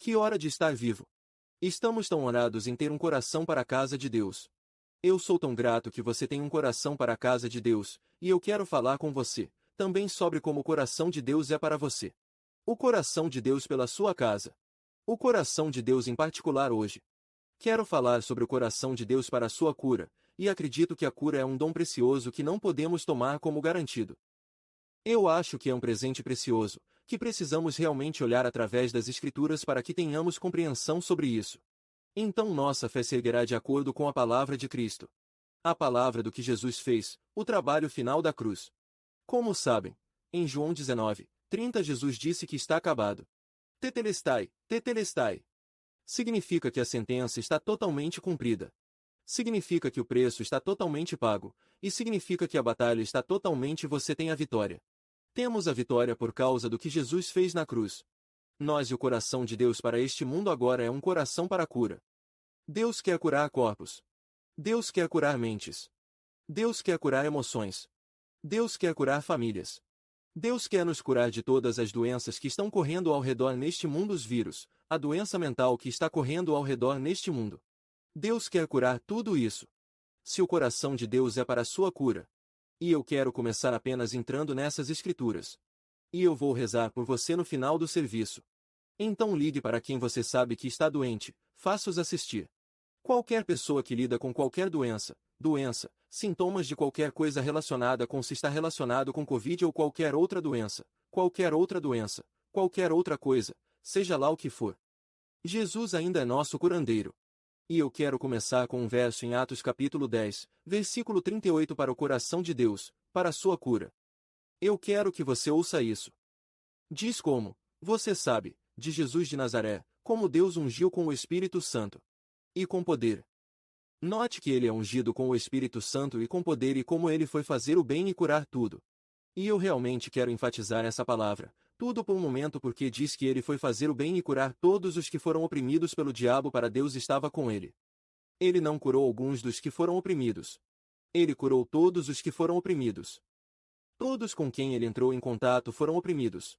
Que hora de estar vivo! Estamos tão honrados em ter um coração para a casa de Deus. Eu sou tão grato que você tem um coração para a casa de Deus, e eu quero falar com você, também sobre como o coração de Deus é para você. O coração de Deus pela sua casa. O coração de Deus em particular hoje. Quero falar sobre o coração de Deus para a sua cura, e acredito que a cura é um dom precioso que não podemos tomar como garantido. Eu acho que é um presente precioso, que precisamos realmente olhar através das Escrituras para que tenhamos compreensão sobre isso. Então nossa fé se erguerá de acordo com a palavra de Cristo. A palavra do que Jesus fez, o trabalho final da cruz. Como sabem, em João 19:30 Jesus disse que está acabado. Tetelestai, tetelestai. Significa que a sentença está totalmente cumprida. Significa que o preço está totalmente pago, e significa que a batalha está totalmente você tem a vitória. Temos a vitória por causa do que Jesus fez na cruz. Nós e o coração de Deus para este mundo agora é um coração para a cura. Deus quer curar corpos. Deus quer curar mentes. Deus quer curar emoções. Deus quer curar famílias. Deus quer nos curar de todas as doenças que estão correndo ao redor neste mundo, os vírus, a doença mental que está correndo ao redor neste mundo. Deus quer curar tudo isso. Se o coração de Deus é para a sua cura. E eu quero começar apenas entrando nessas escrituras. E eu vou rezar por você no final do serviço. Então ligue para quem você sabe que está doente, faça-os assistir. Qualquer pessoa que lida com qualquer doença, sintomas de qualquer coisa relacionada com se está relacionado com Covid ou qualquer outra doença, qualquer outra coisa, seja lá o que for. Jesus ainda é nosso curandeiro. E eu quero começar com um verso em Atos capítulo 10, versículo 38 para o coração de Deus, para a sua cura. Eu quero que você ouça isso. Diz como, você sabe, de Jesus de Nazaré, como Deus ungiu com o Espírito Santo. E com poder. Note que ele é ungido com o Espírito Santo e com poder e como ele foi fazer o bem e curar tudo. E eu realmente quero enfatizar essa palavra, tudo por um momento porque diz que ele foi fazer o bem e curar todos os que foram oprimidos pelo diabo para Deus estava com ele. Ele não curou alguns dos que foram oprimidos. Ele curou todos os que foram oprimidos. Todos com quem ele entrou em contato foram oprimidos.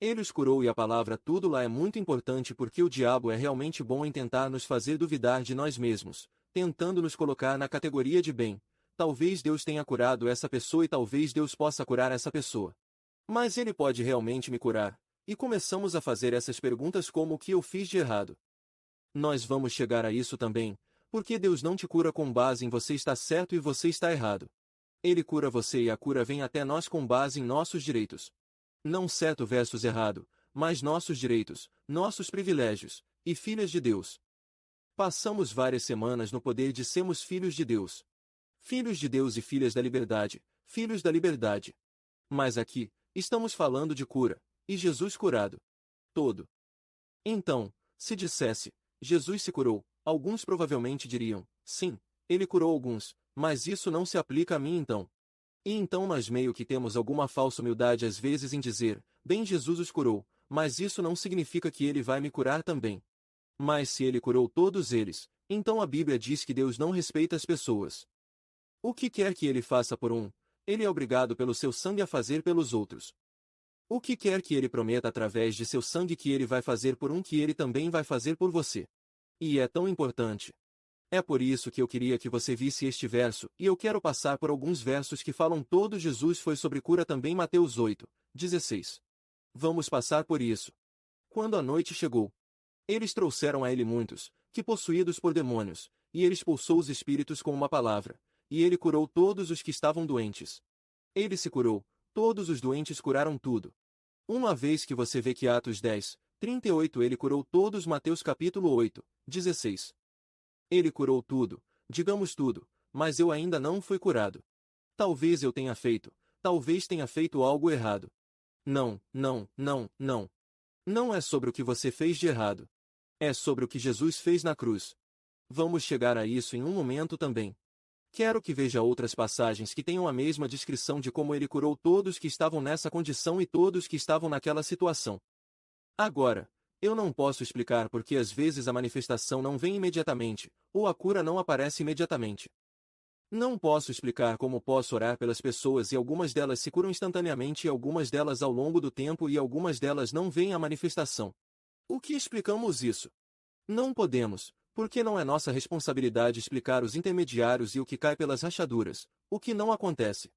Ele os curou e a palavra tudo lá é muito importante porque o diabo é realmente bom em tentar nos fazer duvidar de nós mesmos, tentando nos colocar na categoria de bem. Talvez Deus tenha curado essa pessoa e talvez Deus possa curar essa pessoa. Mas ele pode realmente me curar? E começamos a fazer essas perguntas como o que eu fiz de errado. Nós vamos chegar a isso também, porque Deus não te cura com base em você está certo e você está errado. Ele cura você e a cura vem até nós com base em nossos direitos. Não certo versus errado, mas nossos direitos, nossos privilégios, e filhas de Deus. Passamos várias semanas no poder de sermos filhos de Deus. Filhos de Deus e filhas da liberdade, filhos da liberdade. Mas aqui, estamos falando de cura, e Jesus curado. Todo. Então, se dissesse, Jesus se curou, alguns provavelmente diriam, sim, ele curou alguns, mas isso não se aplica a mim então. E então nós meio que temos alguma falsa humildade às vezes em dizer, bem Jesus os curou, mas isso não significa que ele vai me curar também. Mas se ele curou todos eles, então a Bíblia diz que Deus não respeita as pessoas. O que quer que ele faça por um, ele é obrigado pelo seu sangue a fazer pelos outros. O que quer que ele prometa através de seu sangue que ele vai fazer por um que ele também vai fazer por você. E é tão importante. É por isso que eu queria que você visse este verso, e eu quero passar por alguns versos que falam todo Jesus foi sobre cura também Mateus 8:16. Vamos passar por isso. Quando a noite chegou, eles trouxeram a ele muitos, que possuídos por demônios, e ele expulsou os espíritos com uma palavra, e ele curou todos os que estavam doentes. Ele se curou, todos os doentes curaram tudo. Uma vez que você vê que Atos 10:38 ele curou todos Mateus capítulo 8:16. Ele curou tudo, digamos tudo, mas eu ainda não fui curado. Talvez eu tenha feito, talvez tenha feito algo errado. Não, não, não, não. Não é sobre o que você fez de errado. É sobre o que Jesus fez na cruz. Vamos chegar a isso em um momento também. Quero que veja outras passagens que tenham a mesma descrição de como ele curou todos que estavam nessa condição e todos que estavam naquela situação. Agora, eu não posso explicar porque às vezes a manifestação não vem imediatamente, ou a cura não aparece imediatamente. Não posso explicar como posso orar pelas pessoas e algumas delas se curam instantaneamente e algumas delas ao longo do tempo e algumas delas não veem a manifestação. O que explicamos isso? Não podemos, porque não é nossa responsabilidade explicar os intermediários e o que cai pelas rachaduras, o que não acontece.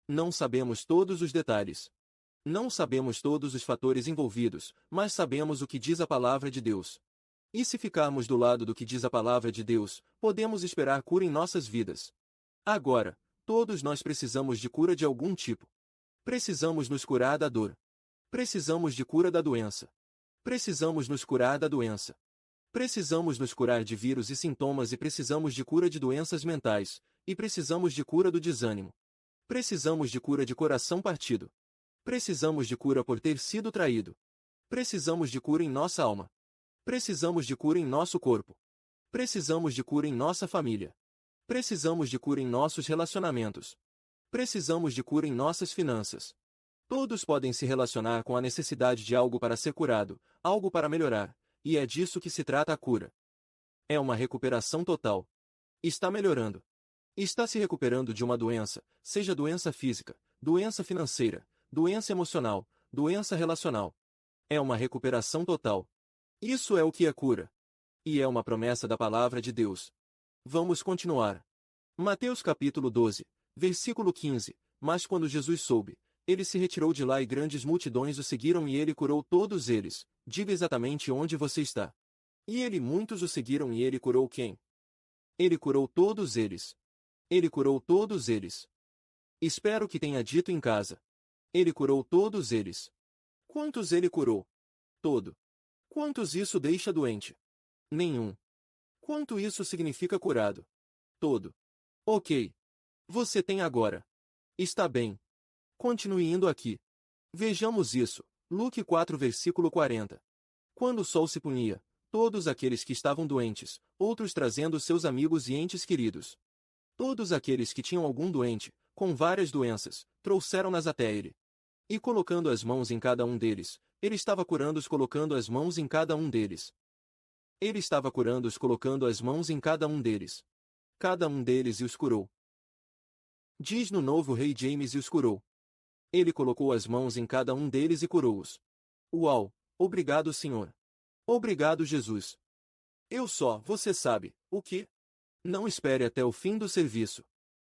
Não sabemos todos os detalhes. Não sabemos todos os fatores envolvidos, mas sabemos o que diz a palavra de Deus. E se ficarmos do lado do que diz a palavra de Deus, podemos esperar cura em nossas vidas. Agora, todos nós precisamos de cura de algum tipo. Precisamos nos curar da dor. Precisamos de cura da doença. Precisamos nos curar da doença. Precisamos nos curar de vírus e sintomas e precisamos de cura de doenças mentais, e precisamos de cura do desânimo. Precisamos de cura de coração partido. Precisamos de cura por ter sido traído. Precisamos de cura em nossa alma. Precisamos de cura em nosso corpo. Precisamos de cura em nossa família. Precisamos de cura em nossos relacionamentos. Precisamos de cura em nossas finanças. Todos podem se relacionar com a necessidade de algo para ser curado, algo para melhorar, e é disso que se trata a cura. É uma recuperação total. Está melhorando. Está se recuperando de uma doença, seja doença física, doença financeira, doença emocional, doença relacional. É uma recuperação total. Isso é o que é cura. E é uma promessa da palavra de Deus. Vamos continuar. Mateus capítulo 12, versículo 15. Mas quando Jesus soube, ele se retirou de lá e grandes multidões o seguiram e ele curou todos eles. Diga exatamente onde você está. E ele muitos o seguiram e ele curou quem? Ele curou todos eles. Ele curou todos eles. Espero que tenha dito em casa. Ele curou todos eles. Quantos ele curou? Todo. Quantos isso deixa doente? Nenhum. Quanto isso significa curado? Todo. Ok. Você tem agora. Está bem. Continue indo aqui. Vejamos isso. Luque 4 versículo 40. Quando o sol se punha, todos aqueles que estavam doentes, outros trazendo seus amigos e entes queridos. Todos aqueles que tinham algum doente, com várias doenças, trouxeram-nas até ele. E colocando as mãos em cada um deles, ele estava curando-os colocando as mãos em cada um deles. Ele estava curando-os colocando as mãos em cada um deles. Cada um deles e os curou. Diz no novo rei James e os curou. Ele colocou as mãos em cada um deles e curou-os. Uau! Obrigado, Senhor. Obrigado, Jesus. Você sabe, o que? Não espere até o fim do serviço.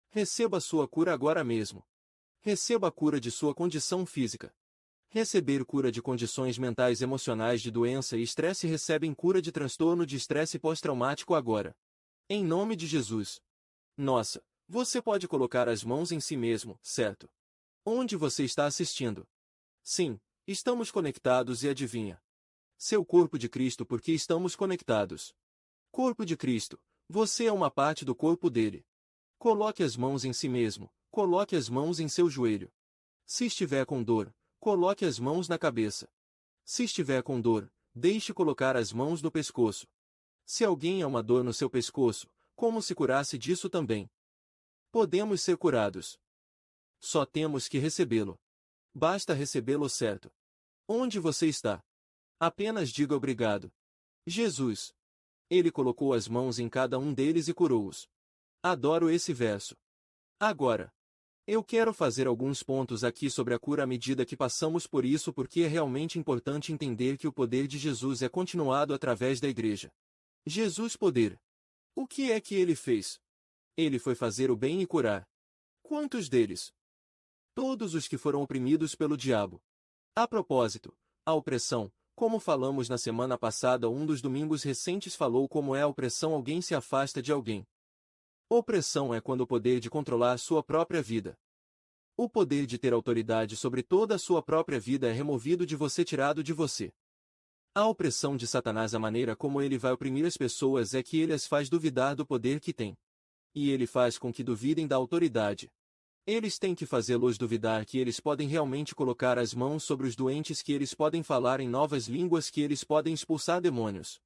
Receba sua cura agora mesmo. Receba a cura de sua condição física. Receber cura de condições mentais emocionais de doença e estresse recebem cura de transtorno de estresse pós-traumático agora. Em nome de Jesus. Nossa, você pode colocar as mãos em si mesmo, certo? Onde você está assistindo? Sim, estamos conectados e adivinha? Seu corpo de Cristo porque estamos conectados. Corpo de Cristo, você é uma parte do corpo dele. Coloque as mãos em si mesmo, coloque as mãos em seu joelho. Se estiver com dor, coloque as mãos na cabeça. Se estiver com dor, deixe colocar as mãos no pescoço. Se alguém há uma dor no seu pescoço, como se curasse disso também? Podemos ser curados. Só temos que recebê-lo. Basta recebê-lo certo. Onde você está? Apenas diga obrigado. Jesus. Ele colocou as mãos em cada um deles e curou-os. Adoro esse verso. Agora, eu quero fazer alguns pontos aqui sobre a cura à medida que passamos por isso porque é realmente importante entender que o poder de Jesus é continuado através da igreja. Jesus poder. O que é que ele fez? Ele foi fazer o bem e curar. Quantos deles? Todos os que foram oprimidos pelo diabo. A propósito, a opressão, como falamos na semana passada, um dos domingos recentes falou como é a opressão: alguém se afasta de alguém. Opressão é quando o poder de controlar sua própria vida. O poder de ter autoridade sobre toda a sua própria vida é removido de você, tirado de você. A opressão de Satanás, a maneira como ele vai oprimir as pessoas é que ele as faz duvidar do poder que tem. E ele faz com que duvidem da autoridade. Eles têm que fazê-los duvidar que eles podem realmente colocar as mãos sobre os doentes, que eles podem falar em novas línguas, que eles podem expulsar demônios.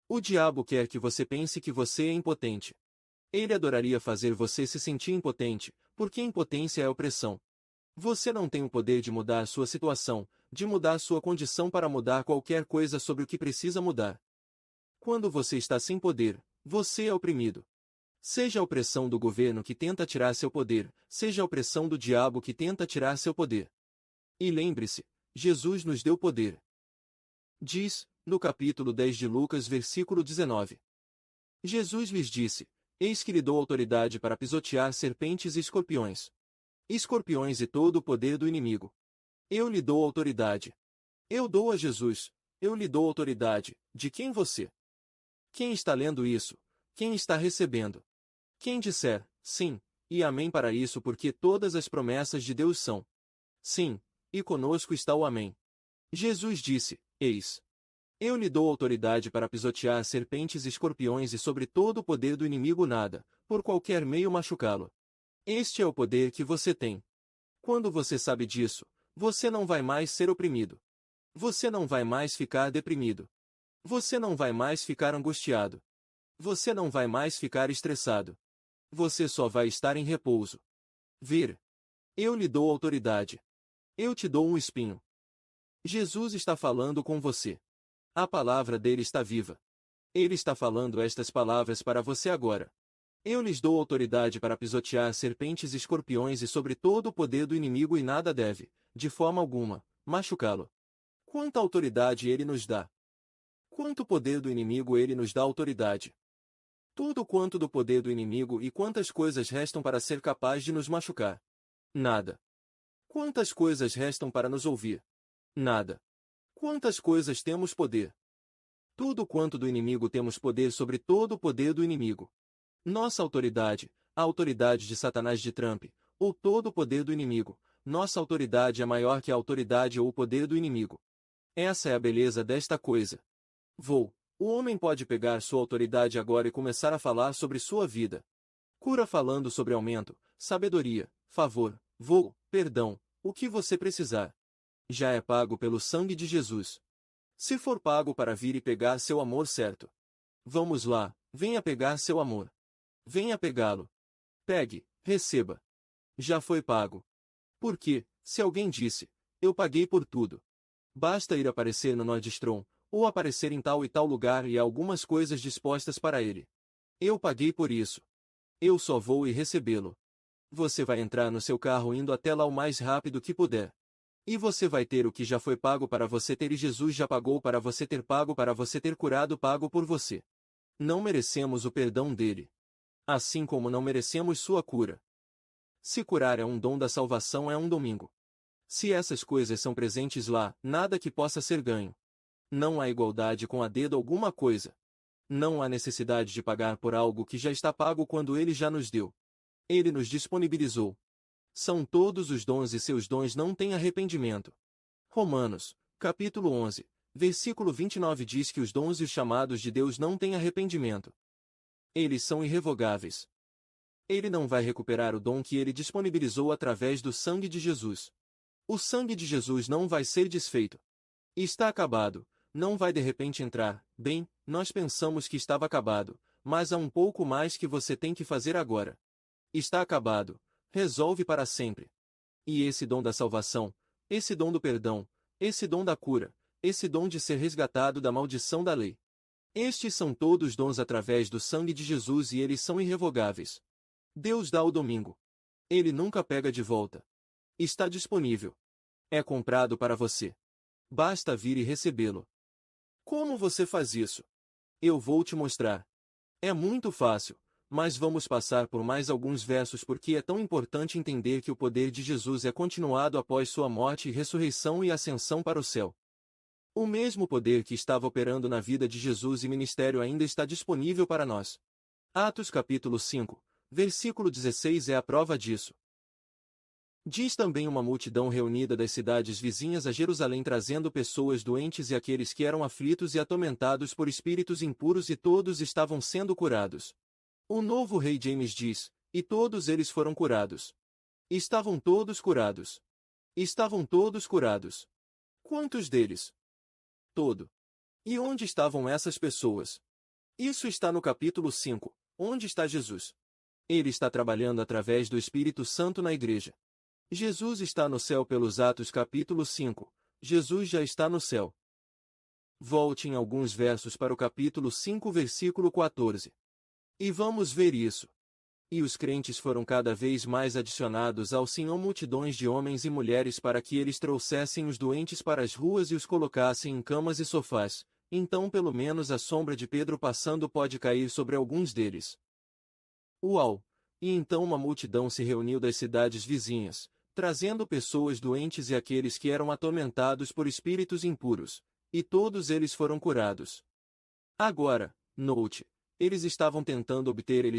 O diabo quer que você pense que você é impotente. Ele adoraria fazer você se sentir impotente, porque impotência é opressão. Você não tem o poder de mudar sua situação, de mudar sua condição para mudar qualquer coisa sobre o que precisa mudar. Quando você está sem poder, você é oprimido. Seja a opressão do governo que tenta tirar seu poder, seja a opressão do diabo que tenta tirar seu poder. E lembre-se, Jesus nos deu poder. Diz, No capítulo 10 de Lucas, versículo 19. Jesus lhes disse: Eis que lhe dou autoridade para pisotear serpentes e escorpiões. Escorpiões e todo o poder do inimigo. Eu lhe dou autoridade. Eu dou a Jesus. Eu lhe dou autoridade. De quem você? Quem está lendo isso? Quem está recebendo? Quem disser, sim, e amém para isso, porque todas as promessas de Deus são sim, e conosco está o amém. Jesus disse: Eis. Eu lhe dou autoridade para pisotear serpentes e escorpiões e sobre todo o poder do inimigo nada, por qualquer meio machucá-lo. Este é o poder que você tem. Quando você sabe disso, você não vai mais ser oprimido. Você não vai mais ficar deprimido. Você não vai mais ficar angustiado. Você não vai mais ficar estressado. Você só vai estar em repouso. Vir. Eu lhe dou autoridade. Eu te dou um espinho. Jesus está falando com você. A palavra dele está viva. Ele está falando estas palavras para você agora. Eu lhes dou autoridade para pisotear serpentes e escorpiões e sobre todo o poder do inimigo e nada deve, de forma alguma, machucá-lo. Quanta autoridade ele nos dá! Quanto poder do inimigo ele nos dá autoridade! Tudo quanto do poder do inimigo e quantas coisas restam para ser capaz de nos machucar? Nada. Quantas coisas restam para nos ouvir? Nada. Quantas coisas temos poder? Tudo quanto do inimigo temos poder sobre todo o poder do inimigo. Nossa autoridade, a autoridade de Satanás de Trump, ou todo o poder do inimigo, nossa autoridade é maior que a autoridade ou o poder do inimigo. Essa é a beleza desta coisa. O homem pode pegar sua autoridade agora e começar a falar sobre sua vida. Cura falando sobre aumento, sabedoria, favor, perdão, o que você precisar. Já é pago pelo sangue de Jesus. Se for pago para vir e pegar seu amor certo. Vamos lá, venha pegar seu amor. Venha pegá-lo. Pegue, receba. Já foi pago. Porque, se alguém disse, eu paguei por tudo. Basta ir aparecer no Nordstrom, ou aparecer em tal e tal lugar e há algumas coisas dispostas para ele. Eu paguei por isso. Eu só vou e recebê-lo. Você vai entrar no seu carro indo até lá o mais rápido que puder. E você vai ter o que já foi pago para você ter e Jesus já pagou para você ter pago para você ter curado pago por você. Não merecemos o perdão dele. Assim como não merecemos sua cura. Se curar é um dom da salvação é um domingo. Se essas coisas são presentes lá, nada que possa ser ganho. Não há igualdade com a dedo alguma coisa. Não há necessidade de pagar por algo que já está pago quando ele já nos deu. Ele nos disponibilizou. São todos os dons e seus dons não têm arrependimento. Romanos, capítulo 11, versículo 29 diz que os dons e os chamados de Deus não têm arrependimento. Eles são irrevogáveis. Ele não vai recuperar o dom que ele disponibilizou através do sangue de Jesus. O sangue de Jesus não vai ser desfeito. Está acabado, não vai de repente entrar. Bem, nós pensamos que estava acabado, mas há um pouco mais que você tem que fazer agora. Está acabado, resolve para sempre. E esse dom da salvação, esse dom do perdão, esse dom da cura, esse dom de ser resgatado da maldição da lei. Estes são todos dons através do sangue de Jesus e eles são irrevogáveis. Deus dá o domingo. Ele nunca pega de volta. Está disponível. É comprado para você. Basta vir e recebê-lo. Como você faz isso? Eu vou te mostrar. É muito fácil, mas vamos passar por mais alguns versos porque é tão importante entender que o poder de Jesus é continuado após sua morte e ressurreição e ascensão para o céu. O mesmo poder que estava operando na vida de Jesus e ministério ainda está disponível para nós. Atos capítulo 5, versículo 16 é a prova disso. Diz também uma multidão reunida das cidades vizinhas a Jerusalém trazendo pessoas doentes e aqueles que eram aflitos e atormentados por espíritos impuros e todos estavam sendo curados. O novo rei James diz, e todos eles foram curados. Estavam todos curados. Estavam todos curados. Quantos deles? Todo. E onde estavam essas pessoas? Isso está no capítulo 5, onde está Jesus? Ele está trabalhando através do Espírito Santo na igreja. Jesus está no céu pelos Atos capítulo 5. Jesus já está no céu. Volte em alguns versos para o capítulo 5 versículo 14. E vamos ver isso. E os crentes foram cada vez mais adicionados ao Senhor multidões de homens e mulheres para que eles trouxessem os doentes para as ruas e os colocassem em camas e sofás, então pelo menos a sombra de Pedro passando pode cair sobre alguns deles. Uau! E então uma multidão se reuniu das cidades vizinhas, trazendo pessoas doentes e aqueles que eram atormentados por espíritos impuros, e todos eles foram curados. Agora, note, eles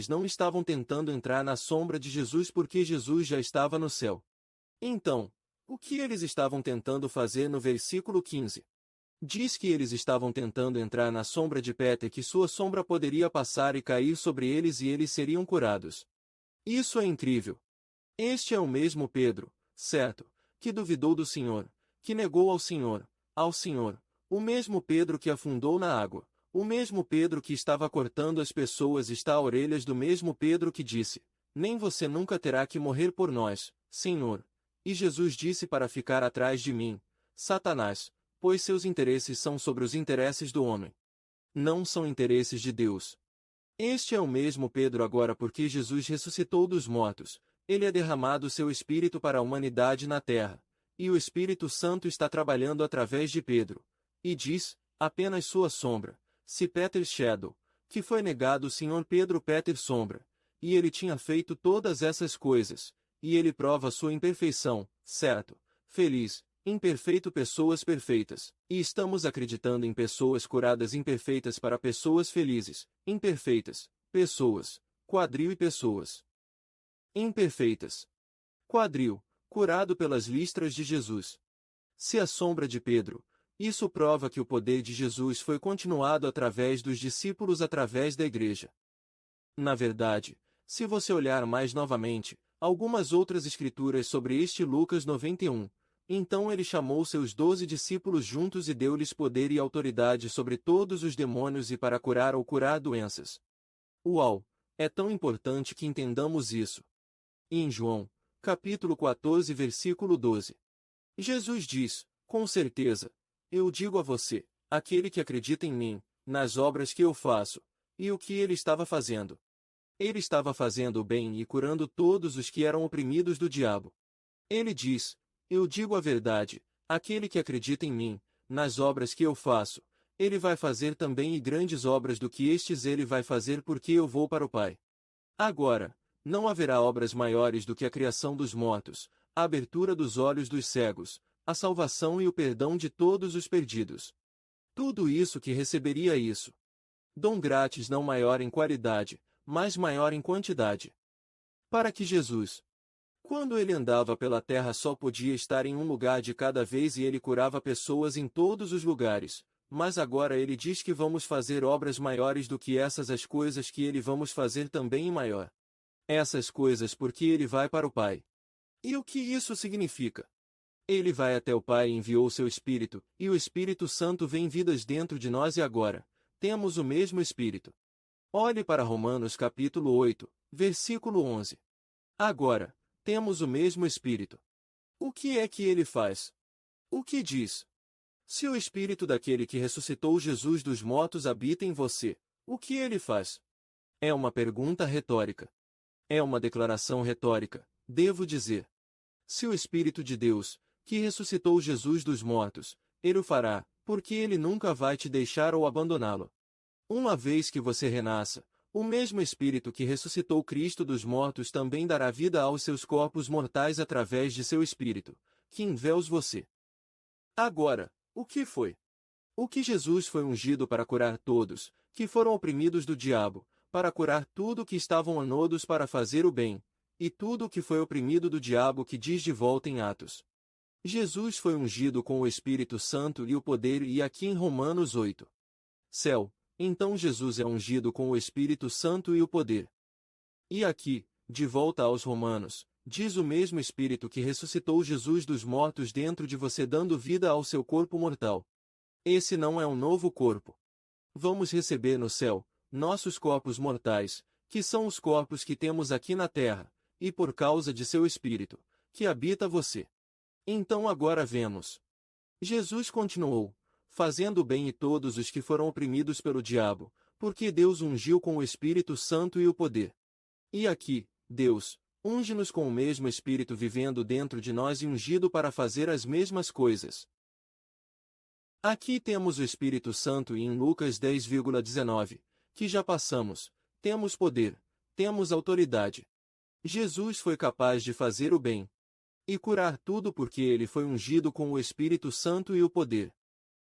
não estavam tentando entrar na sombra de Jesus porque Jesus já estava no céu. Então, o que eles estavam tentando fazer no versículo 15? Diz que eles estavam tentando entrar na sombra de Pedro e que sua sombra poderia passar e cair sobre eles e eles seriam curados. Isso é incrível. Este é o mesmo Pedro, certo, que duvidou do Senhor, que negou ao Senhor, o mesmo Pedro que afundou na água, o mesmo Pedro que estava cortando as pessoas está a orelhas do mesmo Pedro que disse: nem você nunca terá que morrer por nós, Senhor. E Jesus disse para ficar atrás de mim, Satanás, pois seus interesses são sobre os interesses do homem. Não são interesses de Deus. Este é o mesmo Pedro agora porque Jesus ressuscitou dos mortos, ele é derramado seu Espírito para a humanidade na terra, e o Espírito Santo está trabalhando através de Pedro. E diz, apenas sua sombra, se Peter Shadow, que foi negado o Senhor Pedro Peter Sombra, e ele tinha feito todas essas coisas, e ele prova sua imperfeição, certo, feliz, imperfeito pessoas perfeitas, e estamos acreditando em pessoas curadas imperfeitas para pessoas felizes, imperfeitas, pessoas, quadril e pessoas imperfeitas. Quadril, curado pelas listras de Jesus. Se a sombra de Pedro, isso prova que o poder de Jesus foi continuado através dos discípulos através da igreja. Na verdade, se você olhar mais novamente, algumas outras escrituras sobre este Lucas 91, então ele chamou seus 12 discípulos juntos e deu-lhes poder e autoridade sobre todos os demônios e para curar ou curar doenças. Uau! É tão importante que entendamos isso. E em João, capítulo 14, versículo 12. Jesus diz, com certeza, eu digo a você, aquele que acredita em mim, nas obras que eu faço, e o que ele estava fazendo. Ele estava fazendo o bem e curando todos os que eram oprimidos do diabo. Ele diz, eu digo a verdade, aquele que acredita em mim, nas obras que eu faço, ele vai fazer também e grandes obras do que estes ele vai fazer porque eu vou para o Pai. Agora, não haverá obras maiores do que a criação dos mortos, a abertura dos olhos dos cegos, a salvação e o perdão de todos os perdidos. Tudo isso que receberia isso. Dom grátis não maior em qualidade, mas maior em quantidade. Para que Jesus, quando ele andava pela terra só podia estar em um lugar de cada vez e ele curava pessoas em todos os lugares, mas agora ele diz que vamos fazer obras maiores do que essas as coisas que ele vamos fazer também em maior. Essas coisas porque ele vai para o Pai. E o que isso significa? Ele vai até o Pai e enviou seu Espírito, e o Espírito Santo vem vidas dentro de nós e agora, temos o mesmo Espírito. Olhe para Romanos capítulo 8, versículo 11. Agora, temos o mesmo Espírito. O que é que ele faz? O que diz? Se o Espírito daquele que ressuscitou Jesus dos mortos habita em você, o que ele faz? É uma pergunta retórica. É uma declaração retórica, devo dizer. Se o Espírito de Deus, que ressuscitou Jesus dos mortos, ele o fará, porque ele nunca vai te deixar ou abandoná-lo. Uma vez que você renasça, o mesmo Espírito que ressuscitou Cristo dos mortos também dará vida aos seus corpos mortais através de seu Espírito, que envés você. Agora, o que foi? O que Jesus foi ungido para curar todos, que foram oprimidos do diabo, para curar tudo que estavam anodos para fazer o bem, e tudo que foi oprimido do diabo que diz de volta em Atos. Jesus foi ungido com o Espírito Santo e o poder e aqui em Romanos 8. Céu, então Jesus é ungido com o Espírito Santo e o poder. E aqui, de volta aos Romanos, diz o mesmo Espírito que ressuscitou Jesus dos mortos dentro de você dando vida ao seu corpo mortal. Esse não é um novo corpo. Vamos receber no céu, nossos corpos mortais, que são os corpos que temos aqui na terra, e por causa de seu Espírito, que habita você. Então agora vemos. Jesus continuou, fazendo bem e todos os que foram oprimidos pelo diabo, porque Deus ungiu com o Espírito Santo e o poder. E aqui, Deus, unge-nos com o mesmo Espírito vivendo dentro de nós e ungido para fazer as mesmas coisas. Aqui temos o Espírito Santo e em Lucas 10,19, que já passamos, temos poder, temos autoridade. Jesus foi capaz de fazer o bem e curar tudo porque ele foi ungido com o Espírito Santo e o poder.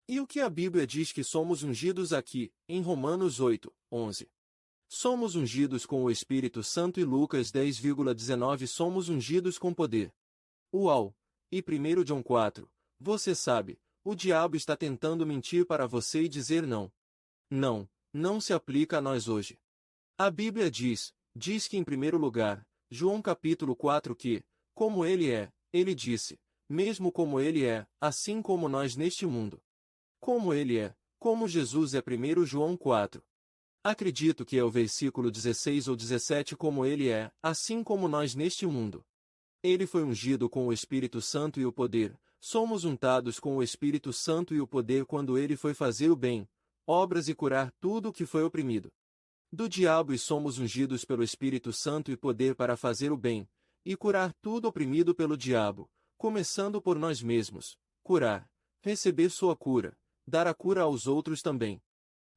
E o que a Bíblia diz que somos ungidos aqui, em Romanos 8:11? Somos ungidos com o Espírito Santo e Lucas 10,19 somos ungidos com poder. Uau! E 1 João 4, você sabe, o diabo está tentando mentir para você e dizer não. Não, não se aplica a nós hoje. A Bíblia diz que em primeiro lugar, João capítulo 4 que, como ele disse, mesmo como ele é, assim como nós neste mundo. Como ele é, como Jesus é 1 João 4. Acredito que é o versículo 16 ou 17 como ele é, assim como nós neste mundo. Ele foi ungido com o Espírito Santo e o poder, somos untados com o Espírito Santo e o poder quando ele foi fazer o bem, obras e curar tudo o que foi oprimido do diabo e somos ungidos pelo Espírito Santo e poder para fazer o bem, e curar tudo oprimido pelo diabo, começando por nós mesmos, curar, receber sua cura, dar a cura aos outros também.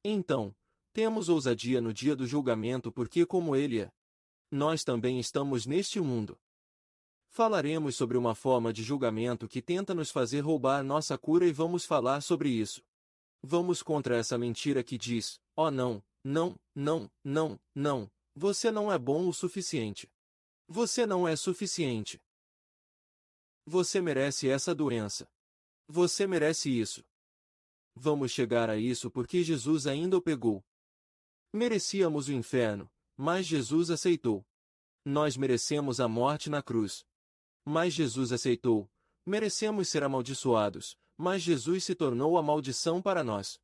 Então, temos ousadia no dia do julgamento porque como ele é, nós também estamos neste mundo. Falaremos sobre uma forma de julgamento que tenta nos fazer roubar nossa cura e vamos falar sobre isso. Vamos contra essa mentira que diz, oh não, não, não, não, não, você não é bom o suficiente. Você não é suficiente. Você merece essa doença. Você merece isso. Vamos chegar a isso porque Jesus ainda o pegou. Merecíamos o inferno, mas Jesus aceitou. Nós merecemos a morte na cruz. Mas Jesus aceitou. Merecemos ser amaldiçoados, mas Jesus se tornou a maldição para nós.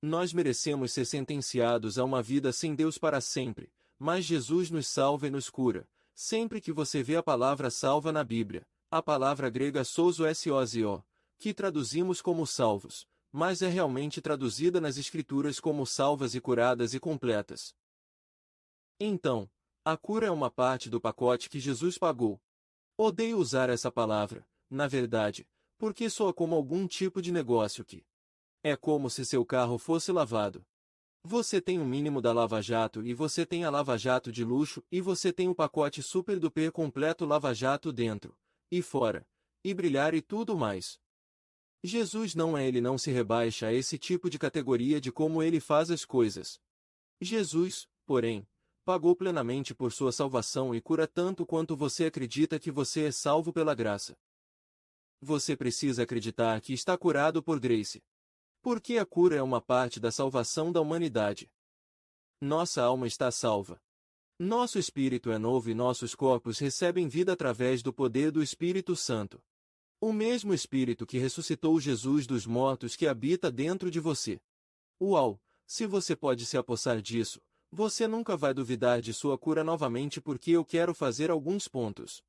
Nós merecemos ser sentenciados a uma vida sem Deus para sempre, mas Jesus nos salva e nos cura. Sempre que você vê a palavra salva na Bíblia, a palavra grega sozo sozio, que traduzimos como salvos, mas é realmente traduzida nas Escrituras como salvas e curadas e completas. Então, a cura é uma parte do pacote que Jesus pagou. Odeio usar essa palavra, na verdade, porque soa como algum tipo de negócio que é como se seu carro fosse lavado. Você tem o mínimo da Lava Jato e você tem a Lava Jato de luxo e você tem o pacote super duper completo Lava Jato dentro, e fora, e brilhar e tudo mais. Jesus não é ele não se rebaixa a esse tipo de categoria de como ele faz as coisas. Jesus, porém, pagou plenamente por sua salvação e cura tanto quanto você acredita que você é salvo pela graça. Você precisa acreditar que está curado por grace. Porque a cura é uma parte da salvação da humanidade. Nossa alma está salva. Nosso espírito é novo e nossos corpos recebem vida através do poder do Espírito Santo. O mesmo Espírito que ressuscitou Jesus dos mortos que habita dentro de você. Uau! Se você pode se apossar disso, você nunca vai duvidar de sua cura novamente porque eu quero fazer alguns pontos.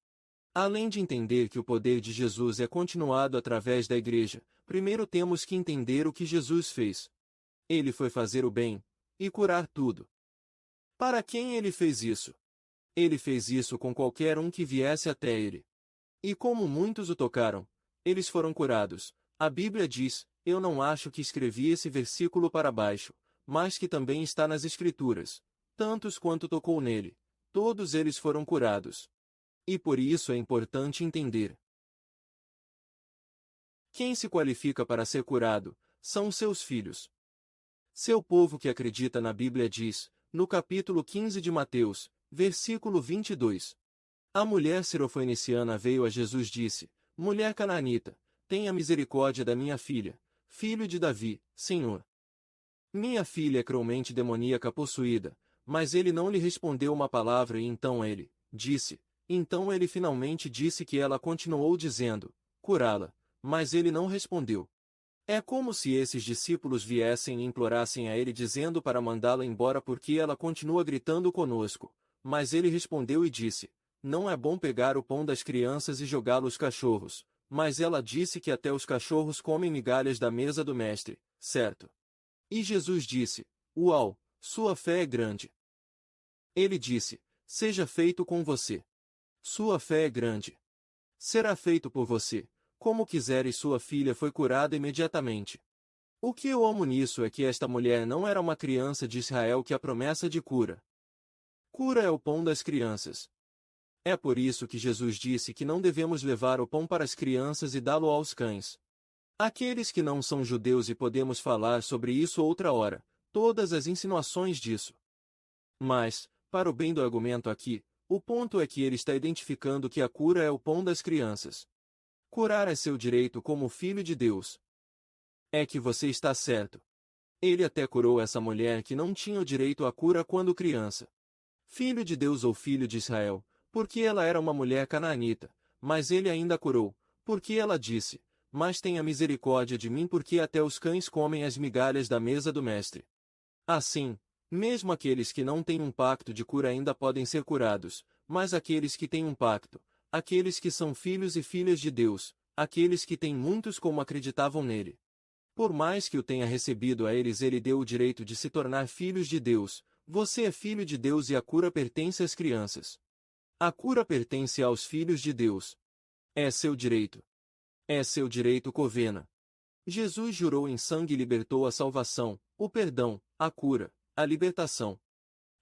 Além de entender que o poder de Jesus é continuado através da Igreja, primeiro temos que entender o que Jesus fez. Ele foi fazer o bem e curar tudo. Para quem ele fez isso? Ele fez isso com qualquer um que viesse até ele. E como muitos o tocaram, eles foram curados. A Bíblia diz, eu não acho que escrevi esse versículo para baixo, mas que também está nas Escrituras. Tantos quanto tocou nele, todos eles foram curados. E por isso é importante entender. Quem se qualifica para ser curado, são seus filhos. Seu povo que acredita na Bíblia diz, no capítulo 15 de Mateus, versículo 22. A mulher sirofeniciana veio a Jesus e disse, mulher canaanita, tenha misericórdia da minha filha, filho de Davi, Senhor. Minha filha é cruelmente demoníaca possuída, mas ele não lhe respondeu uma palavra e então ele disse, então ele finalmente disse que ela continuou dizendo, curá-la, mas ele não respondeu. É como se esses discípulos viessem e implorassem a ele dizendo para mandá-la embora porque ela continua gritando conosco, mas ele respondeu e disse, não é bom pegar o pão das crianças e jogá-lo aos cachorros, mas ela disse que até os cachorros comem migalhas da mesa do mestre, certo? E Jesus disse, uau, sua fé é grande. Ele disse, seja feito com você. Sua fé é grande. Será feito por você. Como quiser e sua filha foi curada imediatamente. O que eu amo nisso é que esta mulher não era uma criança de Israel que a promessa de cura. Cura é o pão das crianças. É por isso que Jesus disse que não devemos levar o pão para as crianças e dá-lo aos cães. Aqueles que não são judeus, e podemos falar sobre isso outra hora, todas as insinuações disso. Mas, para o bem do argumento aqui, o ponto é que ele está identificando que a cura é o pão das crianças. Curar é seu direito como filho de Deus. É que você está certo. Ele até curou essa mulher que não tinha o direito à cura quando criança. Filho de Deus ou filho de Israel, porque ela era uma mulher canaanita, mas ele ainda a curou, porque ela disse: mas tenha misericórdia de mim, porque até os cães comem as migalhas da mesa do mestre. Assim, mesmo aqueles que não têm um pacto de cura ainda podem ser curados, mas aqueles que têm um pacto, aqueles que são filhos e filhas de Deus, aqueles que têm muitos como acreditavam nele. Por mais que o tenha recebido a eles, ele deu o direito de se tornar filhos de Deus. Você é filho de Deus e a cura pertence às crianças. A cura pertence aos filhos de Deus. É seu direito. É seu direito, Covena. Jesus jurou em sangue e libertou a salvação, o perdão, a cura, a libertação.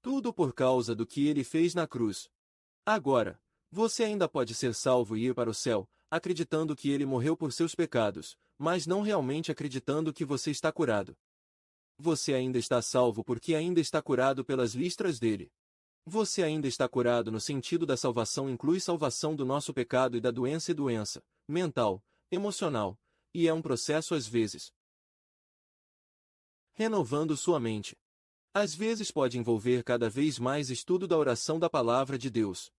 Tudo por causa do que ele fez na cruz. Agora, você ainda pode ser salvo e ir para o céu, acreditando que ele morreu por seus pecados, mas não realmente acreditando que você está curado. Você ainda está salvo porque ainda está curado pelas listras dele. Você ainda está curado no sentido da salvação, inclui salvação do nosso pecado e da doença mental, emocional, e é um processo às vezes. Renovando sua mente. Às vezes pode envolver cada vez mais estudo da oração da palavra de Deus.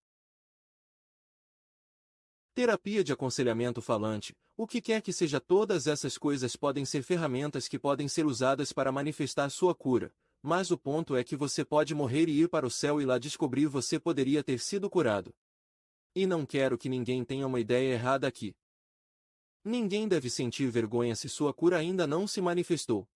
Terapia de aconselhamento falante, o que quer que seja, todas essas coisas podem ser ferramentas que podem ser usadas para manifestar sua cura, mas o ponto é que você pode morrer e ir para o céu e lá descobrir você poderia ter sido curado. E não quero que ninguém tenha uma ideia errada aqui. Ninguém deve sentir vergonha se sua cura ainda não se manifestou.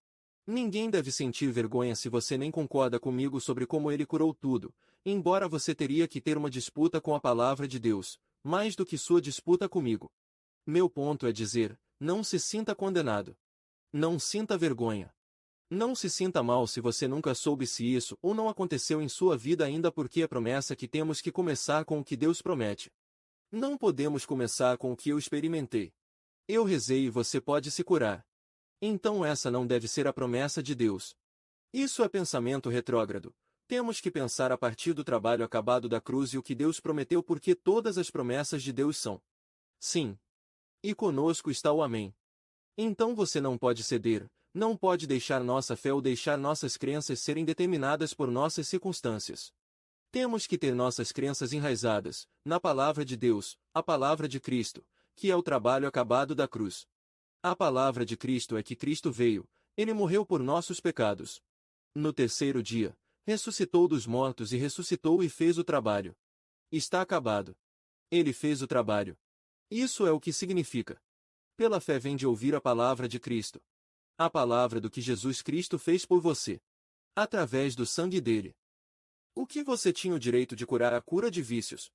Ninguém deve sentir vergonha se você nem concorda comigo sobre como ele curou tudo, embora você teria que ter uma disputa com a palavra de Deus, mais do que sua disputa comigo. Meu ponto é dizer, não se sinta condenado. Não sinta vergonha. Não se sinta mal se você nunca soube se isso ou não aconteceu em sua vida ainda, porque a promessa que temos que começar com o que Deus promete. Não podemos começar com o que eu experimentei. Eu rezei e você pode se curar. Então essa não deve ser a promessa de Deus. Isso é pensamento retrógrado. Temos que pensar a partir do trabalho acabado da cruz e o que Deus prometeu, porque todas as promessas de Deus são sim. E conosco está o Amém. Então você não pode ceder, não pode deixar nossa fé ou deixar nossas crenças serem determinadas por nossas circunstâncias. Temos que ter nossas crenças enraizadas na palavra de Deus, a palavra de Cristo, que é o trabalho acabado da cruz. A palavra de Cristo é que Cristo veio, ele morreu por nossos pecados. No terceiro dia, ressuscitou dos mortos e ressuscitou e fez o trabalho. Está acabado. Ele fez o trabalho. Isso é o que significa. Pela fé vem de ouvir a palavra de Cristo. A palavra do que Jesus Cristo fez por você. Através do sangue dele. O que você tinha o direito de curar? A cura de vícios.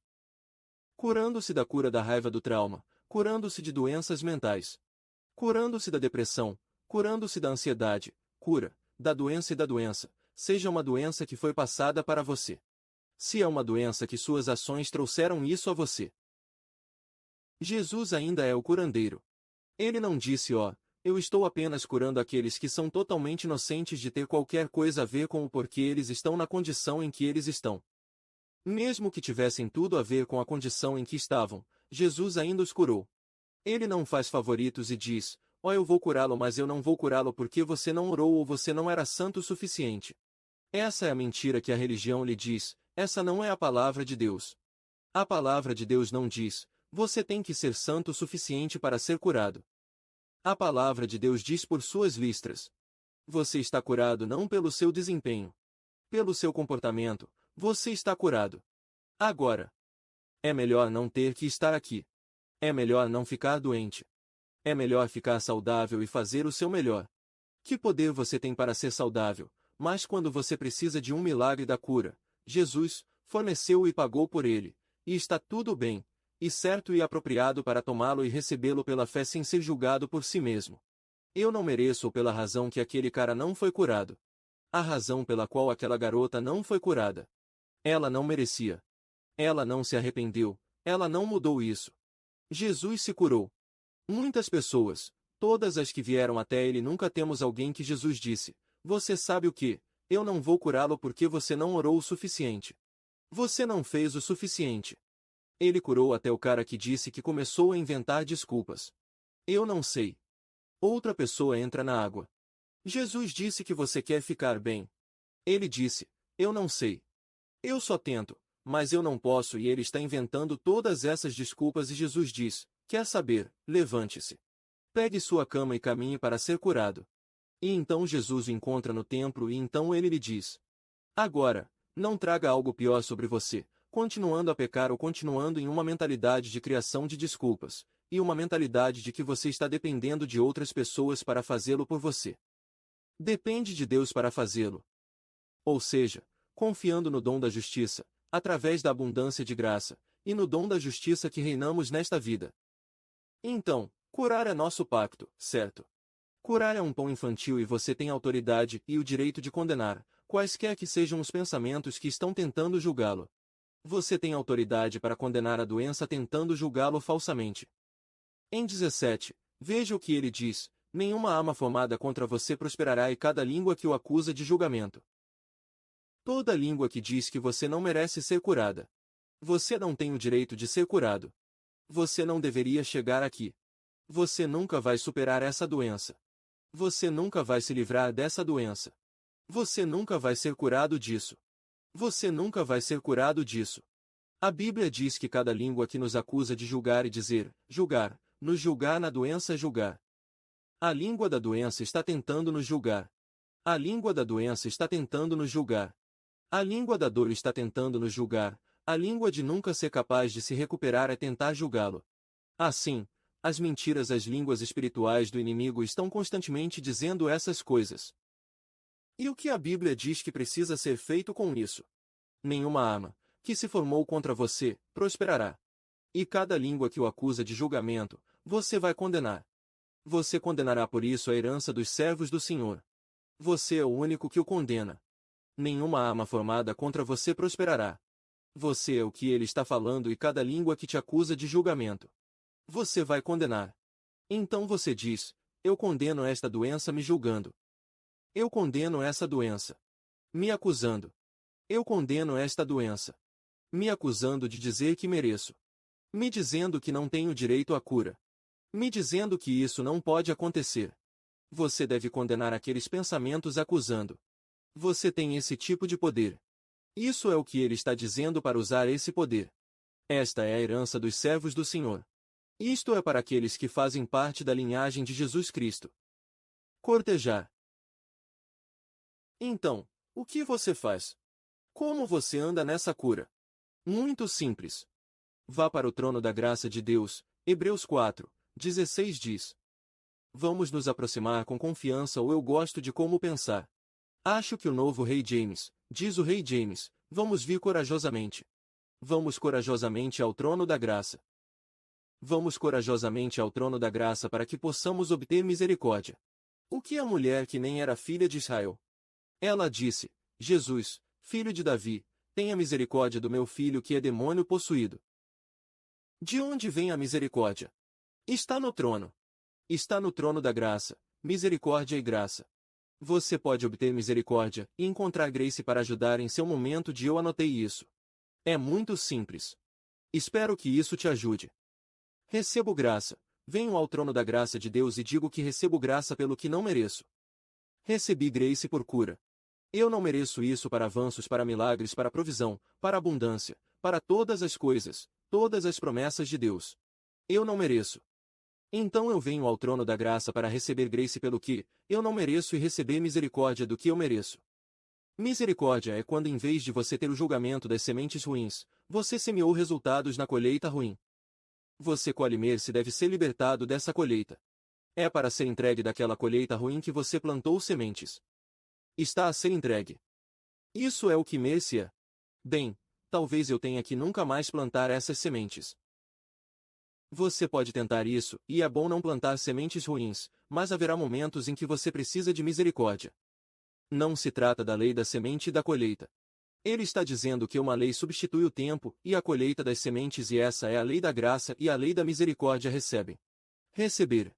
Curando-se da cura da raiva, do trauma, curando-se de doenças mentais. Curando-se da depressão, curando-se da ansiedade, cura, da doença e da doença, seja uma doença que foi passada para você. Se é uma doença que suas ações trouxeram isso a você. Jesus ainda é o curandeiro. Ele não disse: ó, eu estou apenas curando aqueles que são totalmente inocentes de ter qualquer coisa a ver com o porquê eles estão na condição em que eles estão. Mesmo que tivessem tudo a ver com a condição em que estavam, Jesus ainda os curou. Ele não faz favoritos e diz: ó, eu vou curá-lo, mas eu não vou curá-lo porque você não orou ou você não era santo o suficiente. Essa é a mentira que a religião lhe diz, essa não é a palavra de Deus. A palavra de Deus não diz: você tem que ser santo o suficiente para ser curado. A palavra de Deus diz por suas listras: você está curado não pelo seu desempenho. Pelo seu comportamento, você está curado. Agora, é melhor não ter que estar aqui. É melhor não ficar doente. É melhor ficar saudável e fazer o seu melhor. Que poder você tem para ser saudável, mas quando você precisa de um milagre da cura, Jesus forneceu e pagou por ele, e está tudo bem, e certo e apropriado para tomá-lo e recebê-lo pela fé sem ser julgado por si mesmo. Eu não mereço ou pela razão que aquele cara não foi curado. A razão pela qual aquela garota não foi curada. Ela não merecia. Ela não se arrependeu, ela não mudou isso. Jesus se curou. Muitas pessoas, todas as que vieram até ele, nunca temos alguém que Jesus disse: você sabe o que? Eu não vou curá-lo porque você não orou o suficiente. Você não fez o suficiente. Ele curou até o cara que disse que começou a inventar desculpas. Eu não sei. Outra pessoa entra na água. Jesus disse que você quer ficar bem. Ele disse: eu não sei. Eu só tento, mas eu não posso, e ele está inventando todas essas desculpas e Jesus diz: quer saber, levante-se. Pegue sua cama e caminhe para ser curado. E então Jesus o encontra no templo e então ele lhe diz: agora, não traga algo pior sobre você, continuando a pecar ou continuando em uma mentalidade de criação de desculpas, e uma mentalidade de que você está dependendo de outras pessoas para fazê-lo por você. Depende de Deus para fazê-lo. Ou seja, confiando no dom da justiça, através da abundância de graça, e no dom da justiça que reinamos nesta vida. Então, curar é nosso pacto, certo? Curar é um pão infantil e você tem autoridade e o direito de condenar, quaisquer que sejam os pensamentos que estão tentando julgá-lo. Você tem autoridade para condenar a doença tentando julgá-lo falsamente. Em 17, veja o que ele diz: nenhuma arma formada contra você prosperará e cada língua que o acusa de julgamento. Toda língua que diz que você não merece ser curada. Você não tem o direito de ser curado. Você não deveria chegar aqui. Você nunca vai superar essa doença. Você nunca vai se livrar dessa doença. Você nunca vai ser curado disso. Você nunca vai ser curado disso. A Bíblia diz que cada língua que nos acusa de julgar e dizer, julgar, nos julgar na doença é julgar. A língua da doença está tentando nos julgar. A língua da doença está tentando nos julgar. A língua da dor está tentando nos julgar. A língua de nunca ser capaz de se recuperar é tentar julgá-lo. Assim, as mentiras, as línguas espirituais do inimigo estão constantemente dizendo essas coisas. E o que a Bíblia diz que precisa ser feito com isso? Nenhuma arma, que se formou contra você, prosperará. E cada língua que o acusa de julgamento, você vai condenar. Você condenará por isso a herança dos servos do Senhor. Você é o único que o condena. Nenhuma arma formada contra você prosperará. Você é o que ele está falando e cada língua que te acusa de julgamento. Você vai condenar. Então você diz: eu condeno esta doença me julgando. Eu condeno essa doença me acusando. Eu condeno esta doença me acusando de dizer que mereço. Me dizendo que não tenho direito à cura. Me dizendo que isso não pode acontecer. Você deve condenar aqueles pensamentos acusando. Você tem esse tipo de poder. Isso é o que ele está dizendo para usar esse poder. Esta é a herança dos servos do Senhor. Isto é para aqueles que fazem parte da linhagem de Jesus Cristo. Cortejar. Então, o que você faz? Como você anda nessa cura? Muito simples. Vá para o trono da graça de Deus. Hebreus 4:16 diz. Vamos nos aproximar com confiança, ou eu gosto de como pensar. Acho que o novo rei James, diz o rei James, vamos vir corajosamente. Vamos corajosamente ao trono da graça. Vamos corajosamente ao trono da graça para que possamos obter misericórdia. O que a mulher que nem era filha de Israel? Ela disse: Jesus, filho de Davi, tenha misericórdia do meu filho que é demônio possuído. De onde vem a misericórdia? Está no trono. Está no trono da graça, misericórdia e graça. Você pode obter misericórdia e encontrar grace para ajudar em seu momento de eu anotei isso. É muito simples. Espero que isso te ajude. Recebo graça. Venho ao trono da graça de Deus e digo que recebo graça pelo que não mereço. Recebi grace por cura. Eu não mereço isso para avanços, para milagres, para provisão, para abundância, para todas as coisas, todas as promessas de Deus. Eu não mereço. Então eu venho ao trono da graça para receber grace pelo que eu não mereço e receber misericórdia do que eu mereço. Misericórdia é quando, em vez de você ter o julgamento das sementes ruins, você semeou resultados na colheita ruim. Você colhe mercy, deve ser libertado dessa colheita. É para ser entregue daquela colheita ruim que você plantou sementes. Está a ser entregue. Isso é o que mercy é. Bem, talvez eu tenha que nunca mais plantar essas sementes. Você pode tentar isso, e é bom não plantar sementes ruins, mas haverá momentos em que você precisa de misericórdia. Não se trata da lei da semente e da colheita. Ele está dizendo que uma lei substitui o tempo e a colheita das sementes, e essa é a lei da graça e a lei da misericórdia recebem. Receber.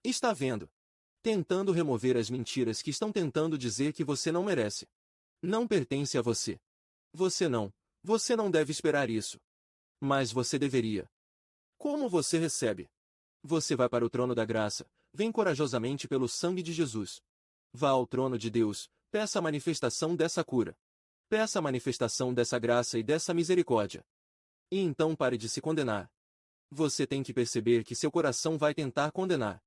Está vendo? Tentando remover as mentiras que estão tentando dizer que você não merece. Não pertence a você. Você não deve esperar isso. Mas você deveria. Como você recebe? Você vai para o trono da graça, vem corajosamente pelo sangue de Jesus. Vá ao trono de Deus, peça a manifestação dessa cura. Peça a manifestação dessa graça e dessa misericórdia. E então pare de se condenar. Você tem que perceber que seu coração vai tentar condenar.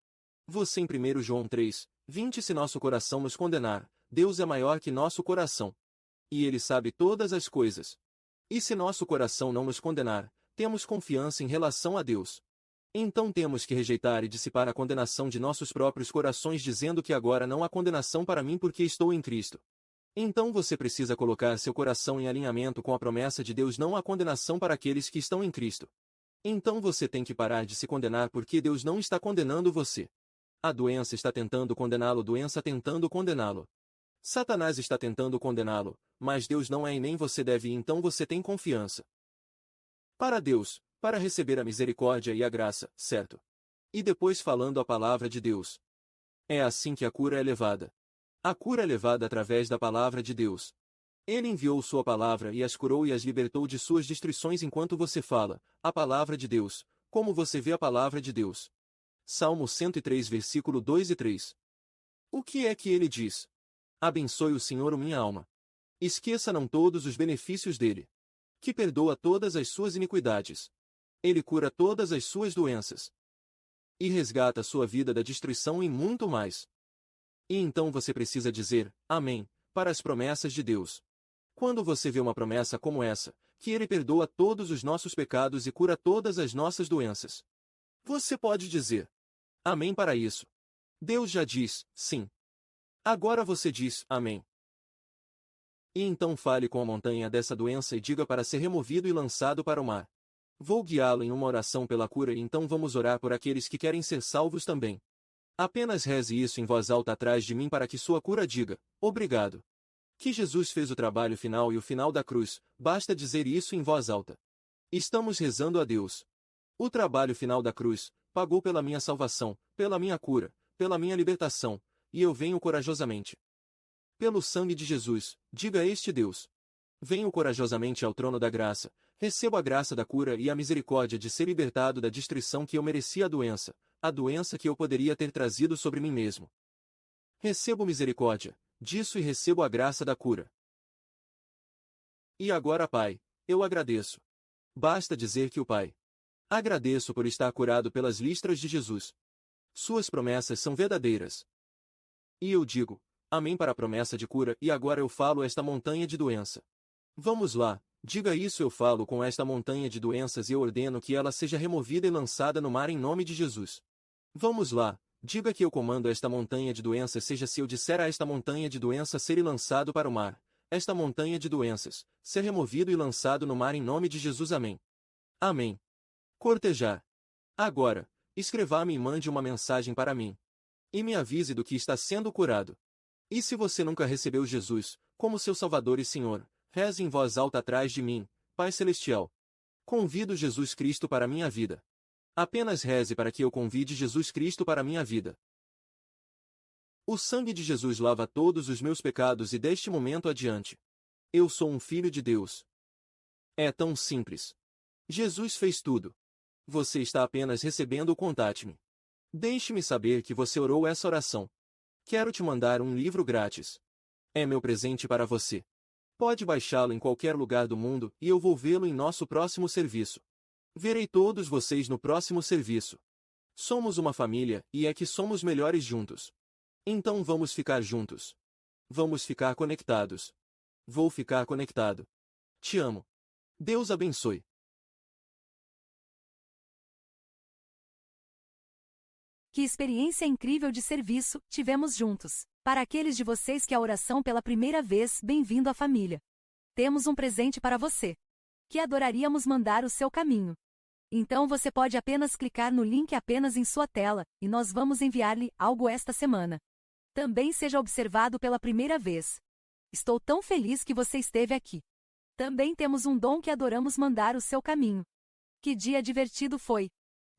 Você em 1 João 3:20 Se nosso coração nos condenar, Deus é maior que nosso coração. E Ele sabe todas as coisas. E se nosso coração não nos condenar, temos confiança em relação a Deus. Então temos que rejeitar e dissipar a condenação de nossos próprios corações, dizendo que agora não há condenação para mim porque estou em Cristo. Então você precisa colocar seu coração em alinhamento com a promessa de Deus: não há condenação para aqueles que estão em Cristo. Então você tem que parar de se condenar porque Deus não está condenando você. A doença está tentando condená-lo, doença tentando condená-lo. Satanás está tentando condená-lo, mas Deus não é e nem você deve, e então você tem confiança. Para Deus, para receber a misericórdia e a graça, certo? E depois falando a palavra de Deus. É assim que a cura é levada. A cura é levada através da palavra de Deus. Ele enviou sua palavra e as curou e as libertou de suas destruições enquanto você fala a palavra de Deus. Como você vê a palavra de Deus? Salmo 103, versículo 2 e 3. O que é que ele diz? Abençoe o Senhor, minha alma. Esqueça não todos os benefícios dele. Que perdoa todas as suas iniquidades. Ele cura todas as suas doenças. E resgata sua vida da destruição e muito mais. E então você precisa dizer, amém, para as promessas de Deus. Quando você vê uma promessa como essa, que Ele perdoa todos os nossos pecados e cura todas as nossas doenças, você pode dizer, amém para isso. Deus já diz, sim. Agora você diz, amém. E então fale com a montanha dessa doença e diga para ser removido e lançado para o mar. Vou guiá-lo em uma oração pela cura e então vamos orar por aqueles que querem ser salvos também. Apenas reze isso em voz alta atrás de mim para que sua cura diga, obrigado. Que Jesus fez o trabalho final e o final da cruz, basta dizer isso em voz alta. Estamos rezando a Deus. O trabalho final da cruz, pagou pela minha salvação, pela minha cura, pela minha libertação, e eu venho corajosamente. Pelo sangue de Jesus, diga a este Deus. Venho corajosamente ao trono da graça, recebo a graça da cura e a misericórdia de ser libertado da destruição que eu merecia, a doença que eu poderia ter trazido sobre mim mesmo. Recebo misericórdia disso e recebo a graça da cura. E agora, Pai, eu agradeço. Basta dizer que o Pai. Agradeço por estar curado pelas listras de Jesus. Suas promessas são verdadeiras. E eu digo, amém para a promessa de cura, e agora eu falo esta montanha de doença. Vamos lá, diga isso: eu falo com esta montanha de doenças e eu ordeno que ela seja removida e lançada no mar em nome de Jesus. Vamos lá, diga que eu comando esta montanha de doenças, seja se eu disser a esta montanha de doença ser e lançado para o mar, esta montanha de doenças, ser removido e lançado no mar em nome de Jesus. Amém. Amém. Cortejar. Agora, escreva-me e mande uma mensagem para mim. E me avise do que está sendo curado. E se você nunca recebeu Jesus como seu Salvador e Senhor, reze em voz alta atrás de mim, Pai Celestial. Convido Jesus Cristo para minha vida. Apenas reze para que eu convide Jesus Cristo para minha vida. O sangue de Jesus lava todos os meus pecados e deste momento adiante, eu sou um filho de Deus. É tão simples. Jesus fez tudo. Você está apenas recebendo o contate-me. Deixe-me saber que você orou essa oração. Quero te mandar um livro grátis. É meu presente para você. Pode baixá-lo em qualquer lugar do mundo e eu vou vê-lo em nosso próximo serviço. Verei todos vocês no próximo serviço. Somos uma família e é que somos melhores juntos. Então vamos ficar juntos. Vamos ficar conectados. Vou ficar conectado. Te amo. Deus abençoe. Que experiência incrível de serviço tivemos juntos. Para aqueles de vocês que a oração pela primeira vez, bem-vindo à família. Temos um presente para você, que adoraríamos mandar o seu caminho. Então você pode apenas clicar no link apenas em sua tela, e nós vamos enviar-lhe algo esta semana. Também seja observado pela primeira vez. Estou tão feliz que você esteve aqui. Também temos um dom que adoramos mandar o seu caminho. Que dia divertido foi!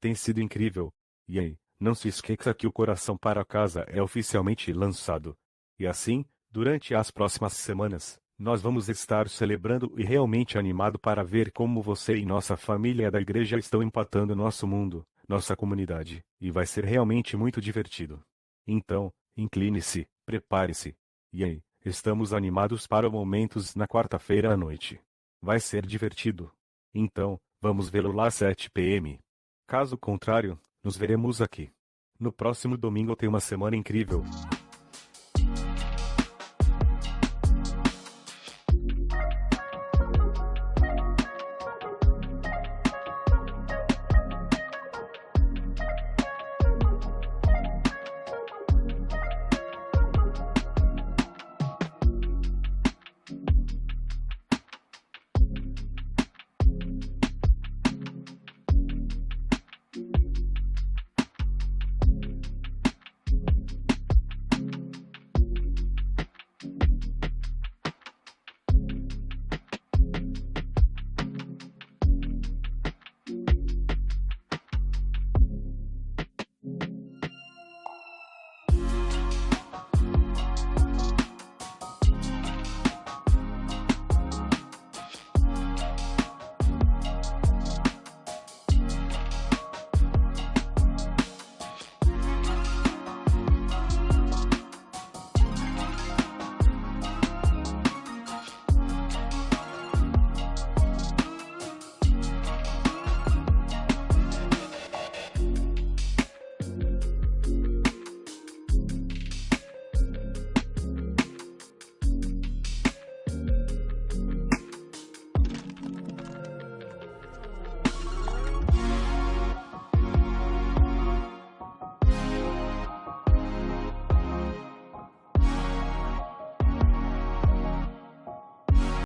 Tem sido incrível. E aí, não se esqueça que o Coração para Casa é oficialmente lançado. E assim, durante as próximas semanas, nós vamos estar celebrando e realmente animado para ver como você e nossa família da igreja estão impactando nosso mundo, nossa comunidade, e vai ser realmente muito divertido. Então, incline-se, prepare-se. E aí, estamos animados para momentos na quarta-feira à noite. Vai ser divertido. Então, vamos vê-lo lá às 7 p.m. Caso contrário, nos veremos aqui. No próximo domingo tem uma semana incrível.